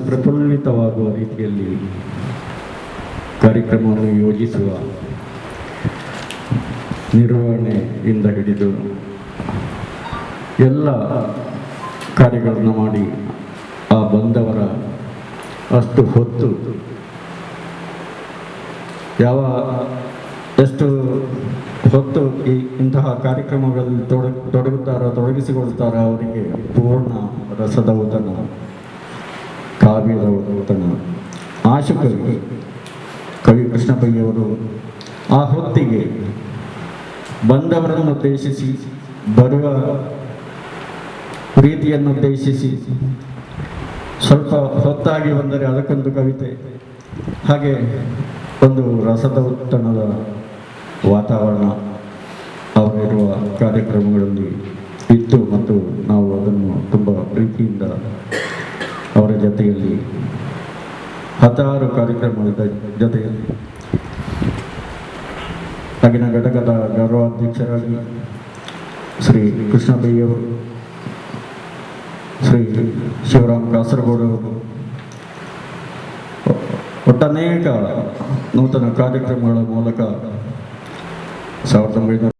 ಪ್ರಫುಲ್ಲಿತವಾಗುವ ರೀತಿಯಲ್ಲಿ ಕಾರ್ಯಕ್ರಮವನ್ನು ಯೋಜಿಸುವ ನಿರ್ವಹಣೆಯಿಂದ ಹಿಡಿದು ಎಲ್ಲ ಕಾರ್ಯಗಳನ್ನು ಮಾಡಿ ಆ ಬಂದವರ ಅಷ್ಟು ಹೊತ್ತು ಎಷ್ಟು ಹೊತ್ತು ಇಂತಹ ಕಾರ್ಯಕ್ರಮಗಳಲ್ಲಿ ತೊಡಗಿಸಿಕೊಳ್ತಾರೋ ಅವರಿಗೆ ಪೂರ್ಣ ರಸದ ಔತಣ, ಕಾವ್ಯದ ಔತಣ. ಕವಿ ಕೃಷ್ಣಪ್ಪಯ್ಯವರು ಆ ಹೊತ್ತಿಗೆ ಬಂದವರನ್ನು ಉದ್ದೇಶಿಸಿ, ಬರುವ ಪ್ರೀತಿಯನ್ನು ಉದ್ದೇಶಿಸಿ, ಸ್ವಲ್ಪ ಹೊತ್ತಾಗಿ ಬಂದರೆ ಅದಕ್ಕೊಂದು ಕವಿತೆ, ಹಾಗೆ ಒಂದು ರಸದ ಔತಣದ ವಾತಾವರಣ ಅವರಿರುವ ಕಾರ್ಯಕ್ರಮಗಳಲ್ಲಿ ಇತ್ತು. ಮತ್ತು ನಾವು ಅದನ್ನು ತುಂಬ ಪ್ರೀತಿಯಿಂದ ಅವರ ಜೊತೆಯಲ್ಲಿ ಹತ್ತಾರು ಕಾರ್ಯಕ್ರಮದ ಜೊತೆಯಲ್ಲಿ ಆಗಿನ ಘಟಕದ ಗೌರವಾಧ್ಯಕ್ಷರಾಗಿ ಶ್ರೀ ಕೃಷ್ಣಪ್ಪಯ್ಯವರು, ಶ್ರೀ ಶಿವರಾಮ್ ಕಾಸರಗೋಡವರು ಒಟ್ಟನೇಕ ನೂತನ ಕಾರ್ಯಕ್ರಮಗಳ ಮೂಲಕ 1900